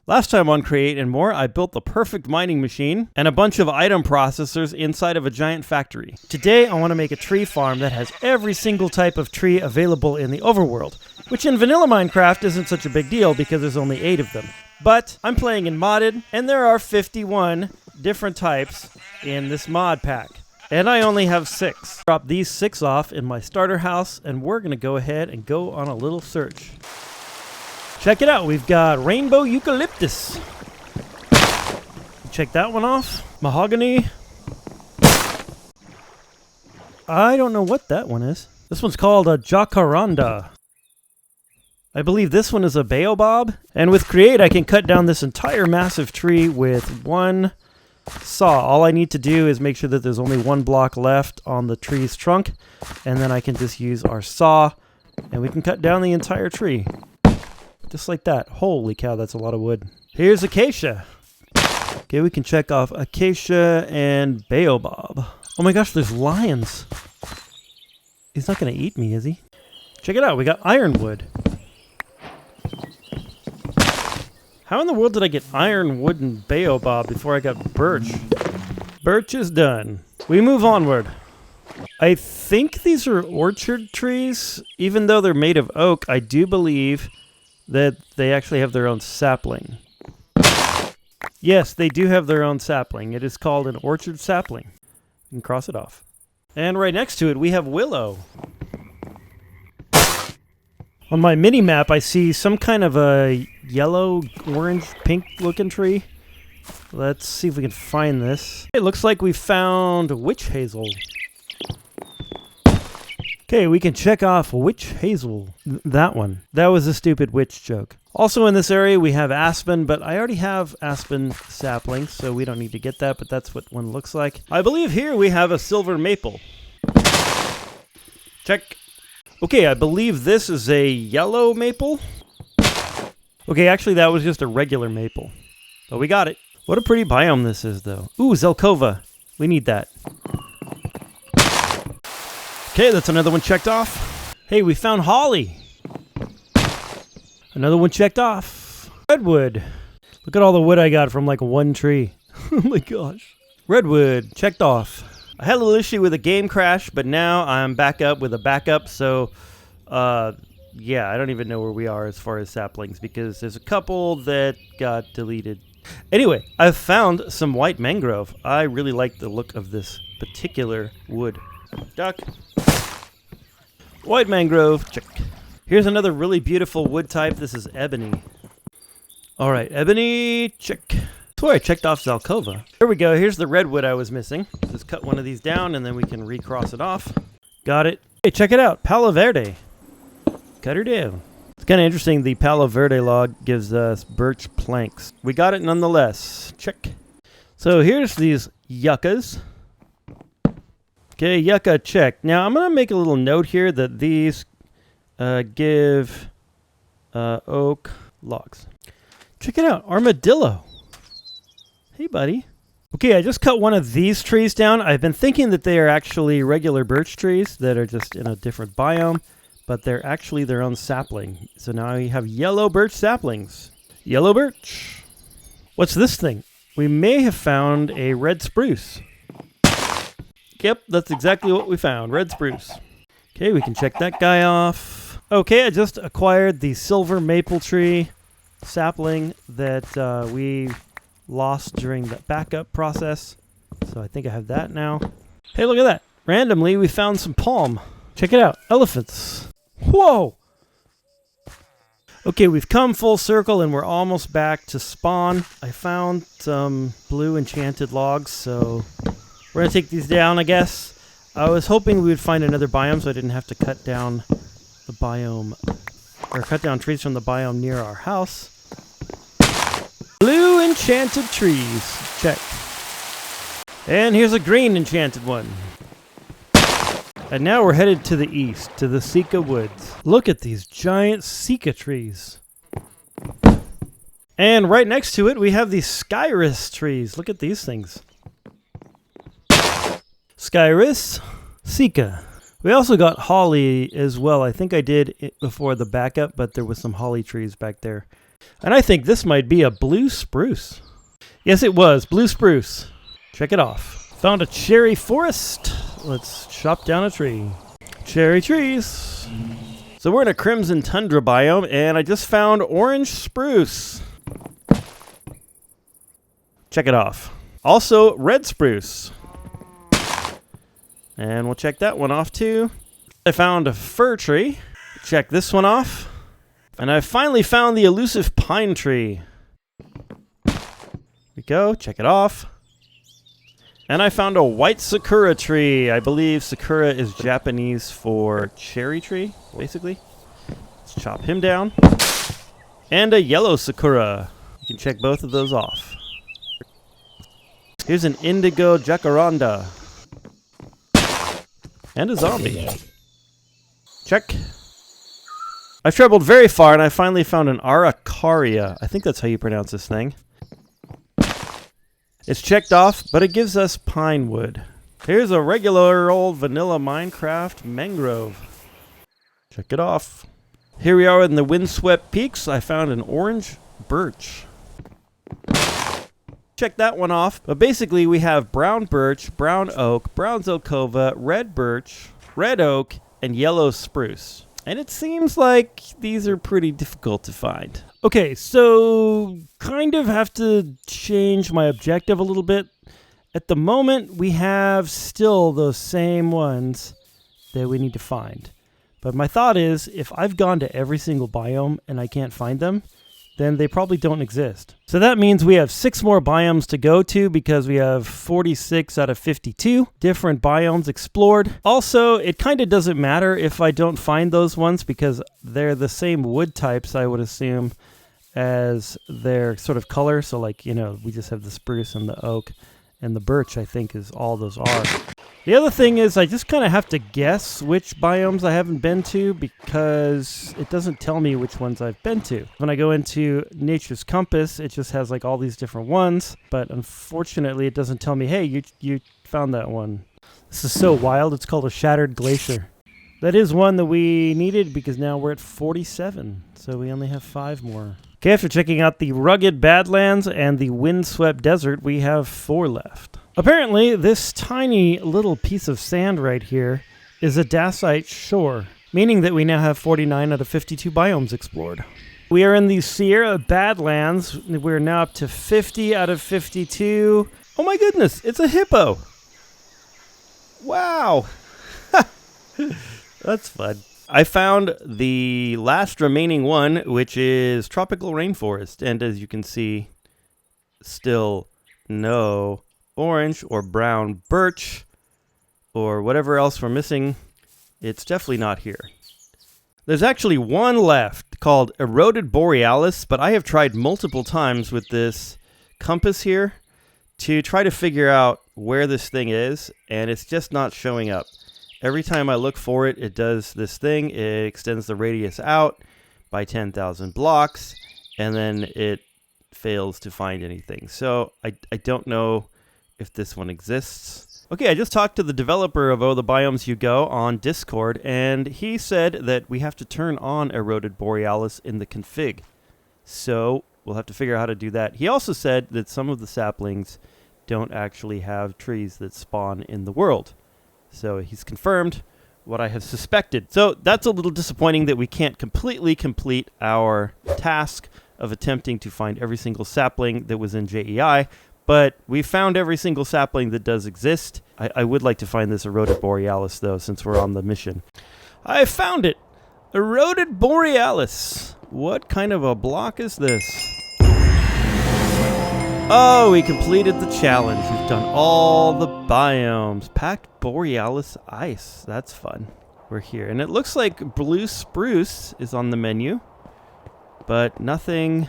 Last time on Create and More, I built the perfect mining machine and a bunch of item processors inside of a giant factory. Today, I want to make a tree farm that has every single type of tree available in the overworld, which in vanilla Minecraft isn't such a big deal because there's only 8 of them. But I'm playing in modded, and there are 51 different types in this mod pack. And I only have 6. Drop these 6 off in my starter house, and we're going to go ahead and go on a little search. Check it out, we've got rainbow eucalyptus. Check that one off. Mahogany. I don't know what that one is. This one's called a jacaranda. I believe this one is a baobab. And with Create, I can cut down this entire massive tree with one saw. All I need to do is make sure that there's only 1 block left on the tree's trunk. And then I can just use our saw and we can cut down the entire tree. Just like that. Holy cow, that's a lot of wood. Here's acacia. Okay, we can check off acacia and baobab. Oh my gosh, there's lions. He's not going to eat me, is he? Check it out, we got ironwood. How in the world did I get ironwood and baobab before I got birch? Birch is done. We move onward. I think these are orchard trees. Even though they're made of oak, I do believe that they actually have their own sapling. Yes, they do have their own sapling. It is called an orchard sapling. You can cross it off. And right next to it, we have willow. On my mini-map, I see some kind of a yellow, orange, pink looking tree. Let's see if we can find this. It looks like we found witch hazel. Okay, we can check off witch hazel. That one. That was a stupid witch joke. Also in this area we have aspen, but I already have aspen saplings, so we don't need to get that, but that's what one looks like. I believe here we have a silver maple. Check. Okay, I believe this is a yellow maple. Okay, actually that was just a regular maple. But we got it. What a pretty biome this is, though. Ooh, Zelkova. We need that. Okay, that's another one checked off. Hey, we found holly. Another one checked off. Redwood. Look at all the wood I got from like one tree. Oh my gosh. Redwood, checked off. I had a little issue with a game crash, but now I'm back up with a backup, so yeah, I don't even know where we are as far as saplings because there's a couple that got deleted. Anyway, I've found some white mangrove. I really like the look of this particular wood. Duck. White mangrove, check. Here's another really beautiful wood type. This is ebony. All right, ebony, check. That's where I checked off Zelkova. Here we go. Here's the redwood I was missing. Just cut one of these down, and then we can recross it off. Got it. Hey, check it out. Palo Verde. Cut her down. It's kind of interesting. The Palo Verde log gives us birch planks. We got it nonetheless. Check. So here's these yuccas. Okay, yucca check. Now, I'm going to make a little note here that these give oak logs. Check it out, armadillo. Hey, buddy. Okay, I just cut one of these trees down. I've been thinking that they are actually regular birch trees that are just in a different biome, but they're actually their own sapling. So now we have yellow birch saplings. Yellow birch. What's this thing? We may have found a red spruce. Yep, that's exactly what we found. Red spruce. Okay, we can check that guy off. Okay, I just acquired the silver maple tree sapling that we lost during the backup process. So I think I have that now. Hey, look at that. Randomly, we found some palm. Check it out. Elephants. Whoa! Okay, we've come full circle and we're almost back to spawn. I found some blue enchanted logs, so we're going to take these down, I guess. I was hoping we would find another biome so I didn't have to cut down the biome, or cut down trees from the biome near our house. Blue enchanted trees. Check. And here's a green enchanted one. And now we're headed to the east, to the Sika Woods. Look at these giant Sika trees. And right next to it, we have these Skyrus trees. Look at these things. Skyrus, Sika. We also got holly as well. I think I did it before the backup, but there was some holly trees back there. And I think this might be a blue spruce. Yes, it was. Blue spruce. Check it off. Found a cherry forest. Let's chop down a tree. Cherry trees. So we're in a crimson tundra biome, and I just found orange spruce. Check it off. Also, red spruce. And we'll check that one off too. I found a fir tree. Check this one off. And I finally found the elusive pine tree. Here we go. Check it off. And I found a white sakura tree. I believe sakura is Japanese for cherry tree, basically. Let's chop him down. And a yellow sakura. You can check both of those off. Here's an indigo jacaranda. And a zombie. Check. I've traveled very far and I finally found an araucaria. I think that's how you pronounce this thing. It's checked off, but it gives us pine wood. Here's a regular old vanilla Minecraft mangrove. Check it off. Here we are in the windswept peaks. I found an orange birch. Check that one off. But basically we have brown birch, brown oak, brown zelkova, red birch, red oak, and yellow spruce. And it seems like these are pretty difficult to find. Okay, so kind of have to change my objective a little bit. At the moment, we have still those same ones that we need to find. But my thought is, if I've gone to every single biome and I can't find them, then they probably don't exist. So that means we have 6 more biomes to go to because we have 46 out of 52 different biomes explored. Also, it kind of doesn't matter if I don't find those ones because they're the same wood types, I would assume, as their sort of color. So like, you know, we just have the spruce and the oak and the birch, I think, is all those are. The other thing is I just kind of have to guess which biomes I haven't been to because it doesn't tell me which ones I've been to. When I go into Nature's Compass, it just has like all these different ones, but unfortunately it doesn't tell me, hey, you found that one. This is so wild. It's called a shattered glacier. That is one that we needed because now we're at 47, so we only have 5 more. Okay, after checking out the rugged Badlands and the windswept desert, we have 4 left. Apparently, this tiny little piece of sand right here is a dacite shore, meaning that we now have 49 out of 52 biomes explored. We are in the Sierra Badlands. We're now up to 50 out of 52. Oh my goodness, it's a hippo. Wow. That's fun. I found the last remaining one, which is tropical rainforest. And as you can see, still no orange or brown birch or whatever else we're missing. It's definitely not here. There's actually one left called Eroded Borealis, but I have tried multiple times with this compass here to try to figure out where this thing is, and it's just not showing up. Every time I look for it, it does this thing. It extends the radius out by 10,000 blocks, and then it fails to find anything. So I don't know if this one exists. Okay, I just talked to the developer of Oh the Biomes You Go on Discord, and he said that we have to turn on Eroded Borealis in the config. So we'll have to figure out how to do that. He also said that some of the saplings don't actually have trees that spawn in the world. So he's confirmed what I have suspected. So that's a little disappointing that we can't completely complete our task of attempting to find every single sapling that was in JEI, but we found every single sapling that does exist. I would like to find this Eroded Borealis, though, since we're on the mission. I found it! Eroded Borealis! What kind of a block is this? Oh, we completed the challenge. We've done all the biomes. Packed Borealis ice. That's fun. We're here. And it looks like blue spruce is on the menu, but nothing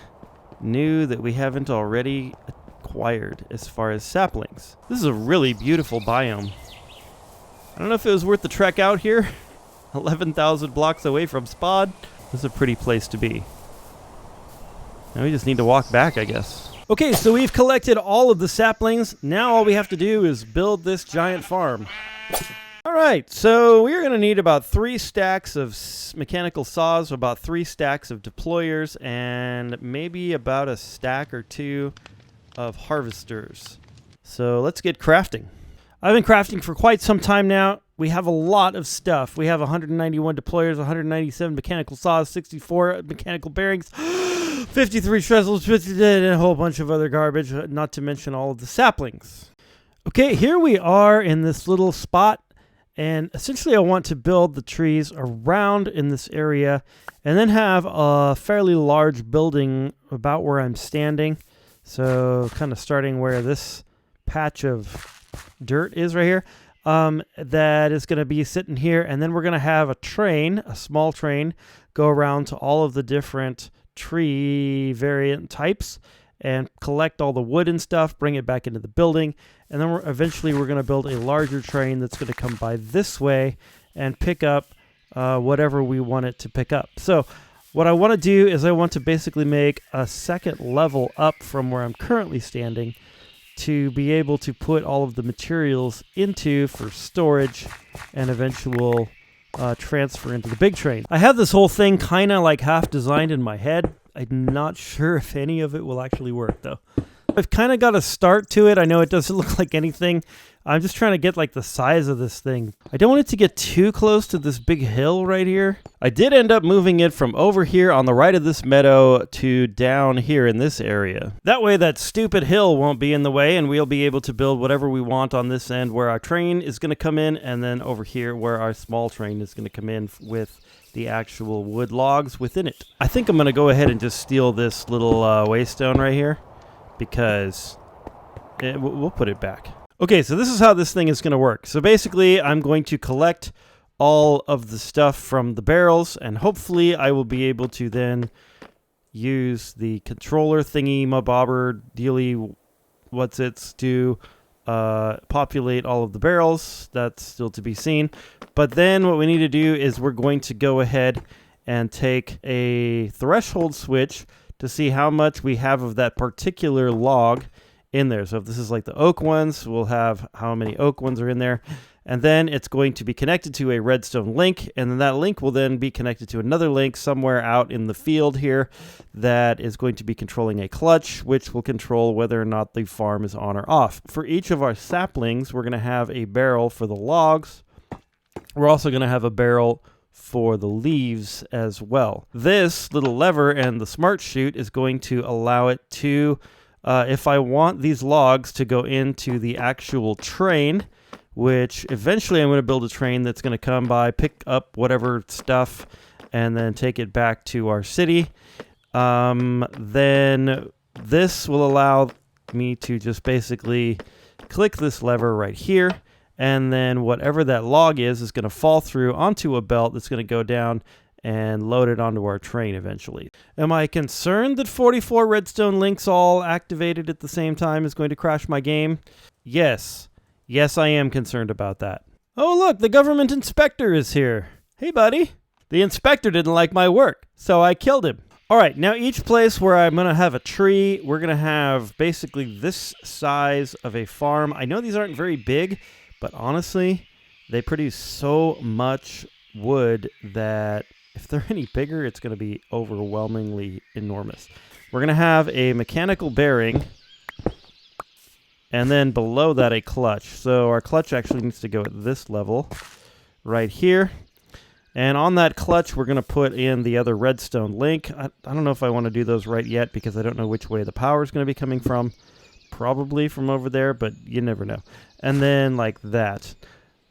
new that we haven't already acquired as far as saplings. This is a really beautiful biome. I don't know if it was worth the trek out here. 11,000 blocks away from spawn. This is a pretty place to be. Now we just need to walk back, I guess. Okay, so we've collected all of the saplings. Now all we have to do is build this giant farm. All right, so we're going to need about 3 stacks of mechanical saws, about 3 stacks of deployers, and maybe about a stack or 2 of harvesters. So let's get crafting. I've been crafting for quite some time now. We have a lot of stuff. We have 191 deployers, 197 mechanical saws, 64 mechanical bearings, 53 trestles, and a whole bunch of other garbage, not to mention all of the saplings. Okay, here we are in this little spot, and essentially I want to build the trees around in this area and then have a fairly large building about where I'm standing. So kind of starting where this patch of dirt is right here, that is going to be sitting here, and then we're going to have a small train, go around to all of the different tree variant types and collect all the wood and stuff, bring it back into the building, and then eventually we're going to build a larger train that's going to come by this way and pick up whatever we want it to pick up. So what I want to do is I want to basically make a second level up from where I'm currently standing to be able to put all of the materials into for storage and eventual transfer into the big train. I have this whole thing kind of like half designed in my head. I'm not sure if any of it will actually work though. I've kind of got a start to it. I know it doesn't look like anything. I'm just trying to get like the size of this thing. I don't want it to get too close to this big hill right here. I did end up moving it from over here on the right of this meadow to down here in this area. That way that stupid hill won't be in the way and we'll be able to build whatever we want on this end where our train is going to come in, and then over here where our small train is going to come in with the actual wood logs within it. I think I'm going to go ahead and just steal this little waystone right here because we'll put it back. Okay, so this is how this thing is going to work. So basically, I'm going to collect all of the stuff from the barrels, and hopefully I will be able to then use the controller thingy, mabobber, dealy, what's-its to populate all of the barrels. That's still to be seen. But then what we need to do is we're going to go ahead and take a threshold switch to see how much we have of that particular log in there. So if this is like the oak ones, we'll have how many oak ones are in there. And then it's going to be connected to a redstone link. And then that link will then be connected to another link somewhere out in the field here that is going to be controlling a clutch, which will control whether or not the farm is on or off. For each of our saplings, we're going to have a barrel for the logs. We're also going to have a barrel for the leaves as well. This little lever and the smart chute is going to allow it to if I want these logs to go into the actual train, which eventually I'm going to build a train that's going to come by, pick up whatever stuff, and then take it back to our city, then this will allow me to just basically click this lever right here, and then whatever that log is going to fall through onto a belt that's going to go down and load it onto our train eventually. Am I concerned that 44 redstone links all activated at the same time is going to crash my game? Yes. Yes, I am concerned about that. Oh, look, the government inspector is here. Hey, buddy. The inspector didn't like my work, so I killed him. All right, now each place where I'm going to have a tree, we're going to have basically this size of a farm. I know these aren't very big, but honestly, they produce so much wood that if they're any bigger, it's going to be overwhelmingly enormous. We're going to have a mechanical bearing, and then below that a clutch. So our clutch actually needs to go at this level right here. And on that clutch, we're going to put in the other redstone link. I don't know if I want to do those right yet because I don't know which way the power is going to be coming from. Probably from over there, but you never know. And then like that.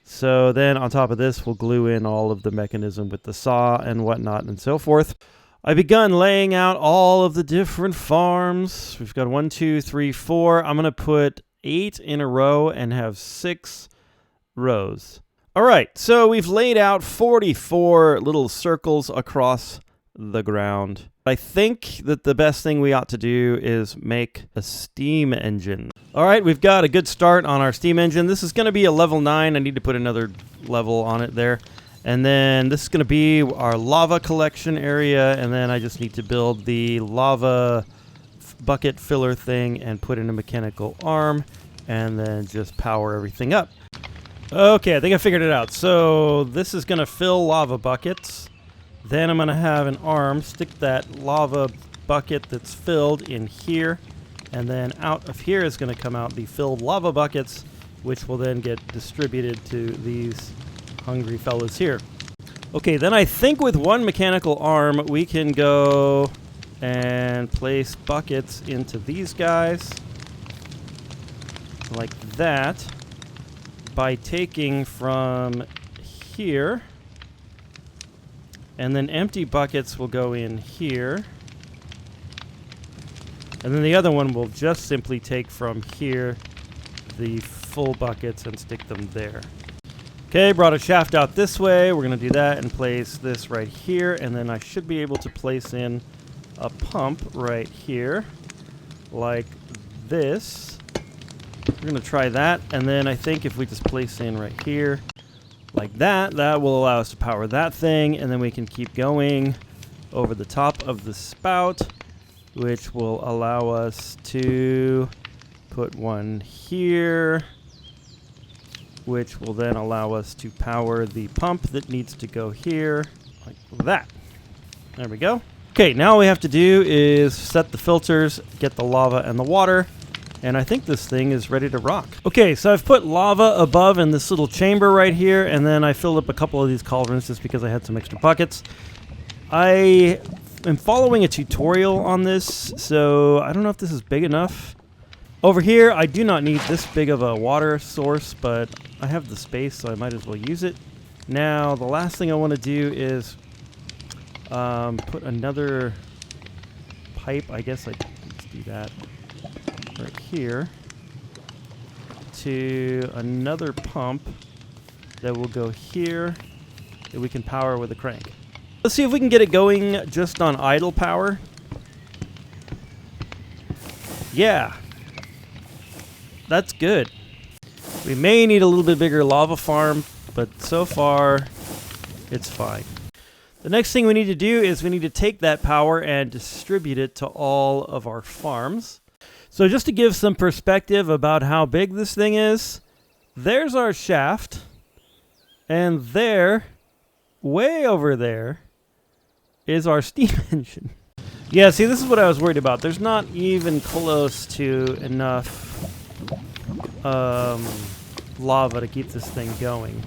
So then on top of this, we'll glue in all of the mechanism with the saw and whatnot and so forth. I've begun laying out all of the different farms. We've got 1, 2, 3, 4. I'm going to put 8 in a row and have 6 rows. All right, so we've laid out 44 little circles across the ground. I think that the best thing we ought to do is make a steam engine. All right, we've got a good start on our steam engine. This is going to be a level 9. I need to put another level on it there. And then this is going to be our lava collection area. And then I just need to build the lava bucket filler thing and put in a mechanical arm and then just power everything up. Okay, I think I figured it out. So this is going to fill lava buckets. Then I'm going to have an arm stick that lava bucket that's filled in here. And then out of here is going to come out the filled lava buckets, which will then get distributed to these hungry fellas here. Okay, then I think with one mechanical arm, we can go and place buckets into these guys. Like that. By taking from here. And then empty buckets will go in here. And then the other one will just simply take from here the full buckets and stick them there. Okay, brought a shaft out this way. We're going to do that and place this right here. And then I should be able to place in a pump right here. Like this. We're going to try that. And then I think if we just place in right here like that, that will allow us to power that thing. And then we can keep going over the top of the spout, which will allow us to put one here, which will then allow us to power the pump that needs to go here, like that. There we go. Okay, now all we have to do is set the filters, get the lava and the water, and I think this thing is ready to rock. Okay, so I've put lava above in this little chamber right here, and then I filled up a couple of these cauldrons just because I had some extra buckets. I am following a tutorial on this, so I don't know if this is big enough. Over here, I do not need this big of a water source, but I have the space, so I might as well use it. Now, the last thing I want to do is put another pipe. I guess let's do that right here to another pump that will go here that we can power with a crank. Let's see if we can get it going just on idle power. Yeah. That's good. We may need a little bit bigger lava farm, but so far, it's fine. The next thing we need to do is we need to take that power and distribute it to all of our farms. So just to give some perspective about how big this thing is, there's our shaft, and there, way over there, is our steam engine. Yeah, see, this is what I was worried about. There's not even close to enough lava to keep this thing going.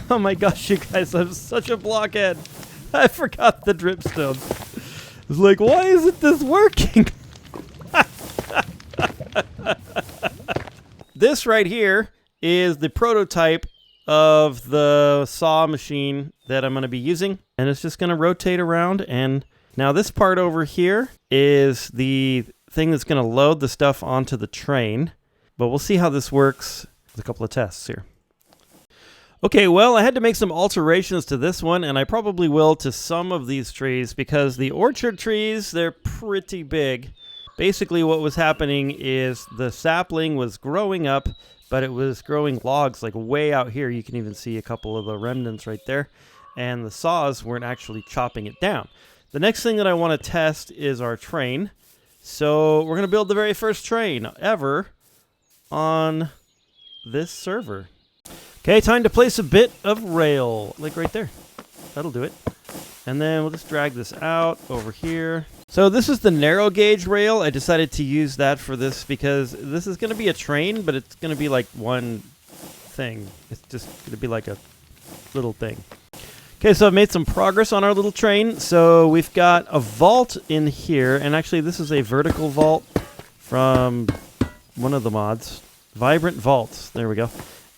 Oh my gosh, you guys, I'm such a blockhead. I forgot the dripstone. I was like, why isn't this working? This right here is the prototype of the saw machine that I'm going to be using. And it's just going to rotate around. And now this part over here is the thing that's going to load the stuff onto the train. But we'll see how this works with a couple of tests here. Okay, well, I had to make some alterations to this one, and I probably will to some of these trees, because the orchard trees, they're pretty big. Basically, what was happening is the sapling was growing up, but it was growing logs like way out here. You can even see a couple of the remnants right there. And the saws weren't actually chopping it down. The next thing that I want to test is our train. So we're going to build the very first train ever on this server. Okay, time to place a bit of rail, like right there. That'll do it. And then we'll just drag this out over here. So this is the narrow gauge rail. I decided to use that for this because this is going to be a train, but it's going to be like one thing. It's just going to be like a little thing. Okay, so I've made some progress on our little train. So we've got a vault in here, and actually this is a vertical vault from one of the mods. Vibrant vaults. There we go.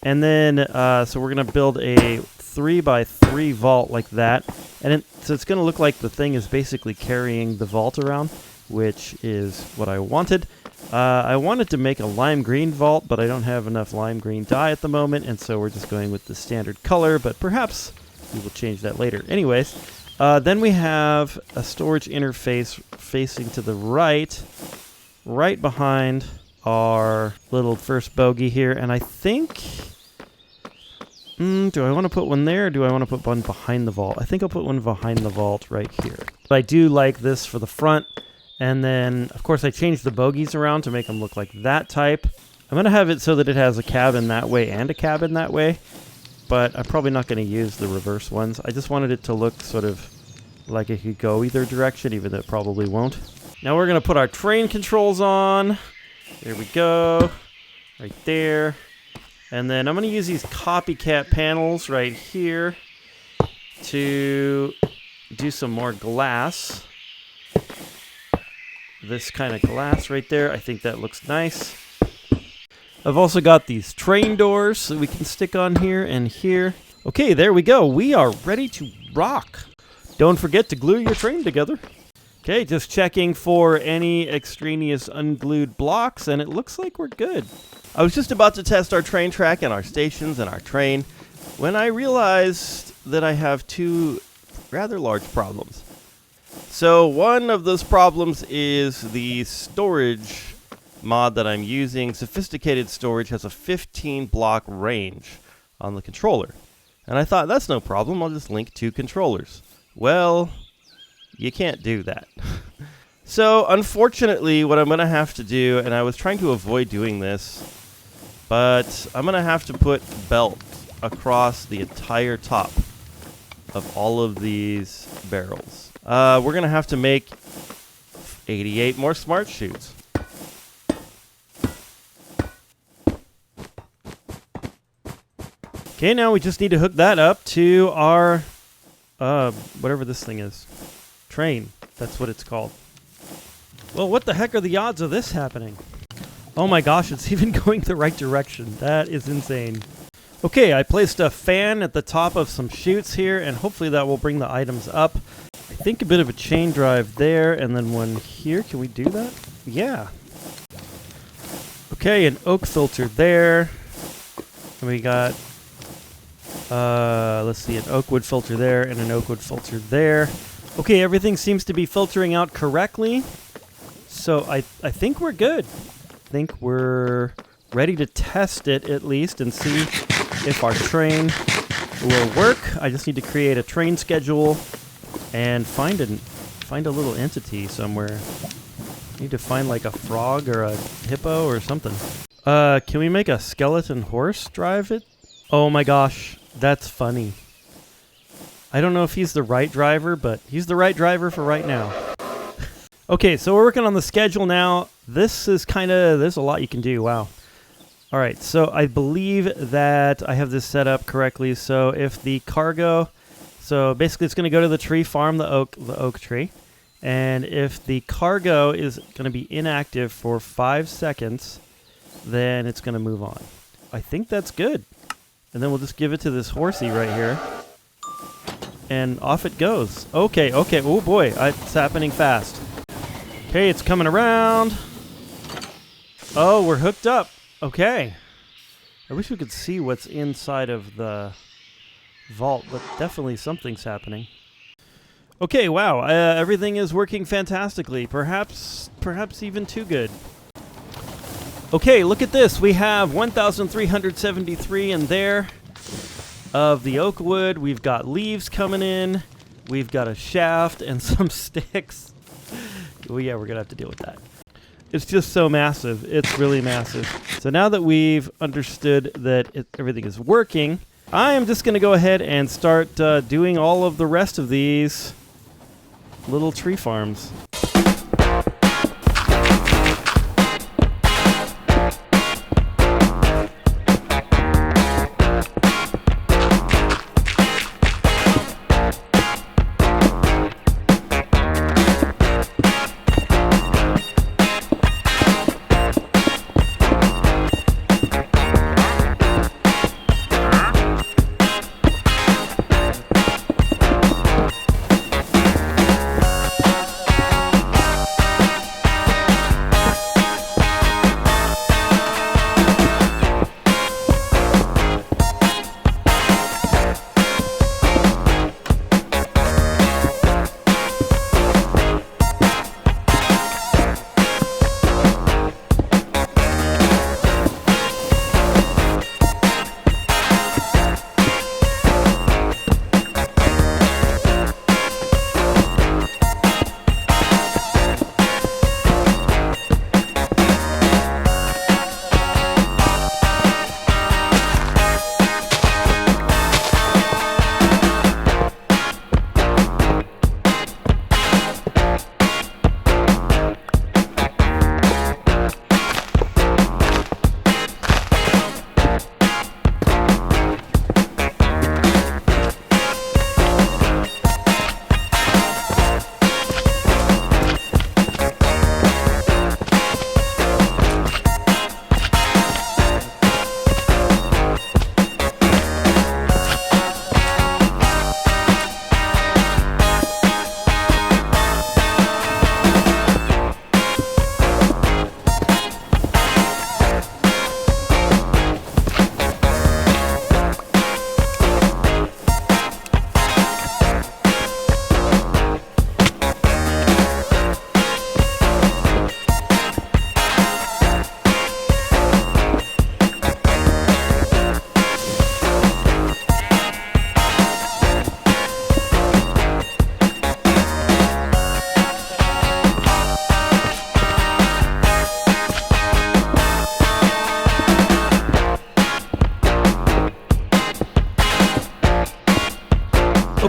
And then, so we're going to build a 3x3 vault like that. And so it's going to look like the thing is basically carrying the vault around, which is what I wanted. I wanted to make a lime green vault, but I don't have enough lime green dye at the moment, and so we're just going with the standard color, but perhaps we will change that later. Anyways, then we have a storage interface facing to the right behind our little first bogey here, and I think... do I want to put one there, or do I want to put one behind the vault? I think I'll put one behind the vault right here. But I do like this for the front, and then, of course, I changed the bogeys around to make them look like that type. I'm going to have it so that it has a cabin that way and a cabin that way, but I'm probably not going to use the reverse ones. I just wanted it to look sort of like it could go either direction, even though it probably won't. Now we're going to put our train controls on. There we go. Right there. And then I'm going to use these copycat panels right here to do some more glass. This kind of glass right there. I think that looks nice. I've also got these train doors that we can stick on here and here. Okay, there we go. We are ready to rock. Don't forget to glue your train together. Okay, just checking for any extraneous unglued blocks, and it looks like we're good. I was just about to test our train track and our stations and our train when I realized that I have two rather large problems. So one of those problems is the storage mod that I'm using. Sophisticated Storage has a 15 block range on the controller. And I thought, that's no problem, I'll just link two controllers. Well, you can't do that. So unfortunately, what I'm going to have to do, and I was trying to avoid doing this, but I'm going to have to put belts across the entire top of all of these barrels. We're going to have to make 88 more smart chutes. Okay, now we just need to hook that up to our, whatever this thing is. Train. That's what it's called. Well, what the heck are the odds of this happening? Oh my gosh, it's even going the right direction. That is insane. Okay, I placed a fan at the top of some chutes here, and hopefully that will bring the items up. I think a bit of a chain drive there, and then one here. Can we do that? Yeah. Okay, an oak filter there. And we got... let's see, an oak wood filter there and an oak wood filter there. Okay, everything seems to be filtering out correctly. So I think we're good. I think we're ready to test it at least and see if our train will work. I just need to create a train schedule and find a little entity somewhere. Need to find like a frog or a hippo or something. Can we make a skeleton horse drive it? Oh my gosh. That's funny. I don't know if he's the right driver, but he's the right driver for right now. Okay, so we're working on the schedule now. This is there's a lot you can do. Wow. All right, so I believe that I have this set up correctly. So if the cargo, so basically it's going to go to the tree farm, the oak tree. And if the cargo is going to be inactive for 5 seconds, then it's going to move on. I think that's good. And then we'll just give it to this horsey right here. And off it goes. Okay. Oh boy, it's happening fast. Okay, it's coming around. Oh, we're hooked up. Okay. I wish we could see what's inside of the vault, but definitely something's happening. Okay, wow. Everything is working fantastically. Perhaps even too good. Okay, look at this. We have 1,373 in there of the oak wood. We've got leaves coming in. We've got a shaft and some sticks. Well, yeah, we're going to have to deal with that. It's just so massive. It's really massive. So now that we've understood that everything is working, I am just going to go ahead and start doing all of the rest of these little tree farms.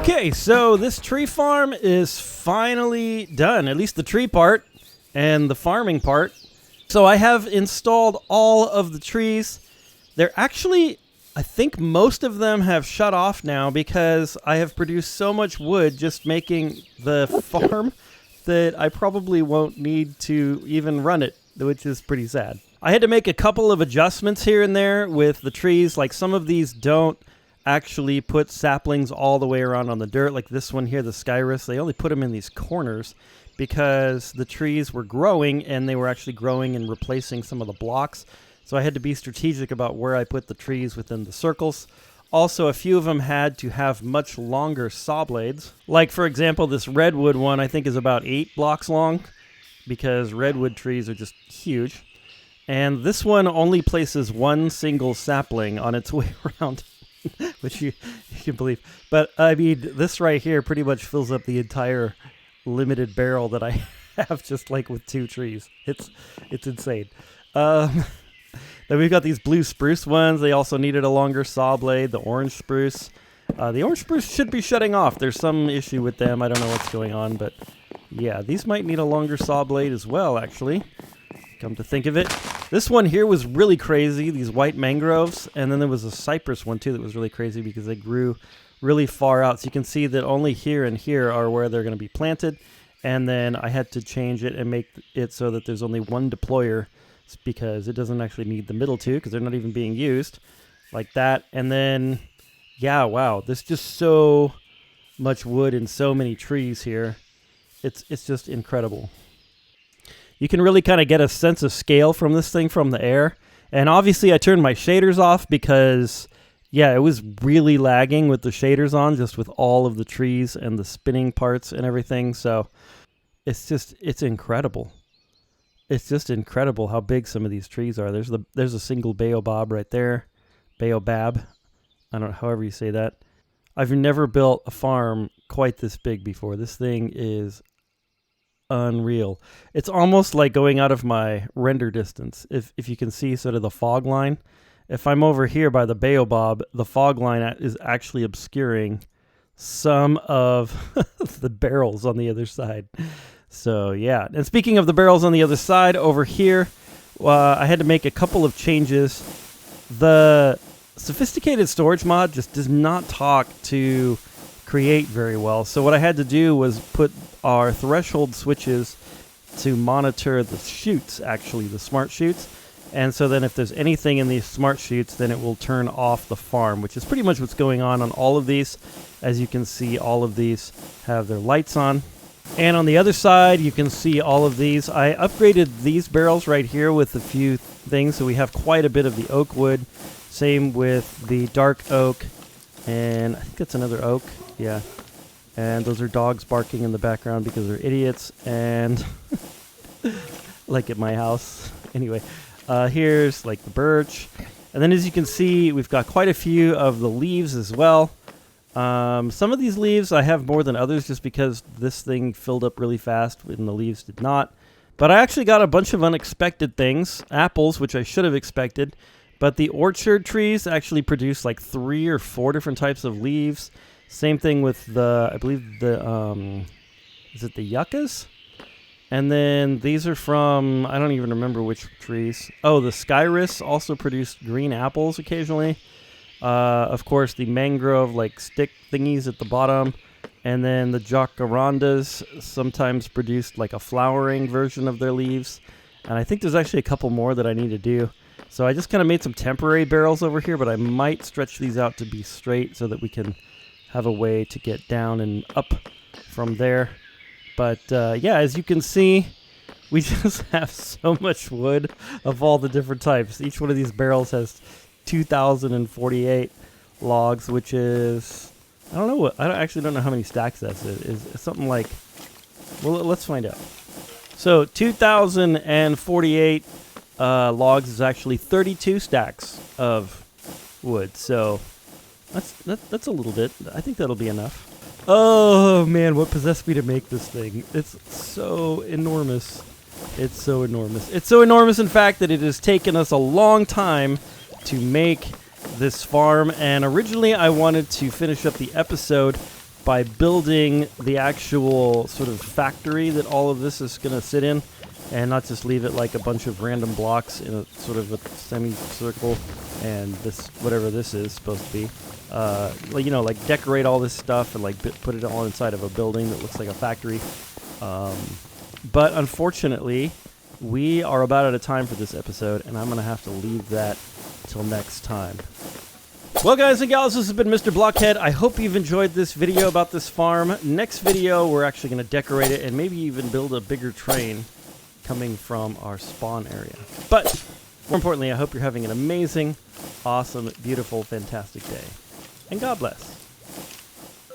Okay, so this tree farm is finally done, at least the tree part and the farming part. So I have installed all of the trees. They're actually, I think most of them have shut off now because I have produced so much wood just making the farm that I probably won't need to even run it, which is pretty sad. I had to make a couple of adjustments here and there with the trees. Like some of these don't actually put saplings all the way around on the dirt. Like this one here, the Skyrus, they only put them in these corners because the trees were growing and they were actually growing and replacing some of the blocks. So I had to be strategic about where I put the trees within the circles. Also, a few of them had to have much longer saw blades. Like, for example, this redwood one I think is about 8 blocks long because redwood trees are just huge. And this one only places one single sapling on its way around, which you can believe. But, I mean, this right here pretty much fills up the entire limited barrel that I have just like with 2 trees. It's insane. Then we've got these blue spruce ones. They also needed a longer saw blade. The orange spruce. The orange spruce should be shutting off. There's some issue with them. I don't know what's going on, but yeah, these might need a longer saw blade as well, actually. Come to think of it. This one here was really crazy, these white mangroves, and then there was a cypress one too that was really crazy because they grew really far out. So you can see that only here and here are where they're going to be planted, and then I had to change it and make it so that there's only one deployer because it doesn't actually need the middle two because they're not even being used like that. And then, yeah, wow, there's just so much wood and so many trees here. It's just incredible. You can really kind of get a sense of scale from this thing from the air. And obviously I turned my shaders off because, yeah, it was really lagging with the shaders on, just with all of the trees and the spinning parts and everything. So it's incredible. It's just incredible how big some of these trees are. There's a single baobab right there. Baobab. I don't know, however you say that. I've never built a farm quite this big before. This thing is unreal. It's almost like going out of my render distance. If you can see sort of the fog line. If I'm over here by the baobab, the fog line is actually obscuring some of the barrels on the other side. So yeah, and speaking of the barrels on the other side, over here, I had to make a couple of changes. The sophisticated storage mod just does not talk to create very well. So what I had to do was put our threshold switches to monitor the chutes, actually, the smart chutes. And so then if there's anything in these smart chutes, then it will turn off the farm, which is pretty much what's going on all of these. As you can see, all of these have their lights on. And on the other side, you can see all of these. I upgraded these barrels right here with a few things, so we have quite a bit of the oak wood. Same with the dark oak, and I think that's another oak, yeah. And those are dogs barking in the background because they're idiots, and like at my house. Anyway, here's like the birch. And then as you can see, we've got quite a few of the leaves as well. Some of these leaves I have more than others just because this thing filled up really fast and the leaves did not. But I actually got a bunch of unexpected things. Apples, which I should have expected. But the orchard trees actually produce like 3 or 4 different types of leaves. Same thing with the, I believe the, is it the yuccas? And then these are from, I don't even remember which trees. Oh, the Skyrus also produced green apples occasionally. Of course, the mangrove, like stick thingies at the bottom. And then the jacarandas sometimes produced like a flowering version of their leaves. And I think there's actually a couple more that I need to do. So I just kind of made some temporary barrels over here, but I might stretch these out to be straight so that we can have a way to get down and up from there. But yeah, as you can see, we just have so much wood of all the different types. Each one of these barrels has 2,048 logs, which is, I don't know what, I actually don't know how many stacks that's is something like, well, let's find out. So 2,048 logs is actually 32 stacks of wood. So that's a little bit. I think that'll be enough. Oh man, what possessed me to make this thing? It's so enormous. It's so enormous. It's so enormous, in fact, that it has taken us a long time to make this farm. And originally I wanted to finish up the episode by building the actual sort of factory that all of this is going to sit in, and not just leave it like a bunch of random blocks in a sort of a semicircle, and this, whatever this is supposed to be. Like, you know, like decorate all this stuff and like put it all inside of a building that looks like a factory. But unfortunately, we are about out of time for this episode, and I'm going to have to leave that till next time. Well, guys and gals, this has been Mr. Blockhead. I hope you've enjoyed this video about this farm. Next video, we're actually going to decorate it and maybe even build a bigger train coming from our spawn area. But more importantly, I hope you're having an amazing, awesome, beautiful, fantastic day. And God bless.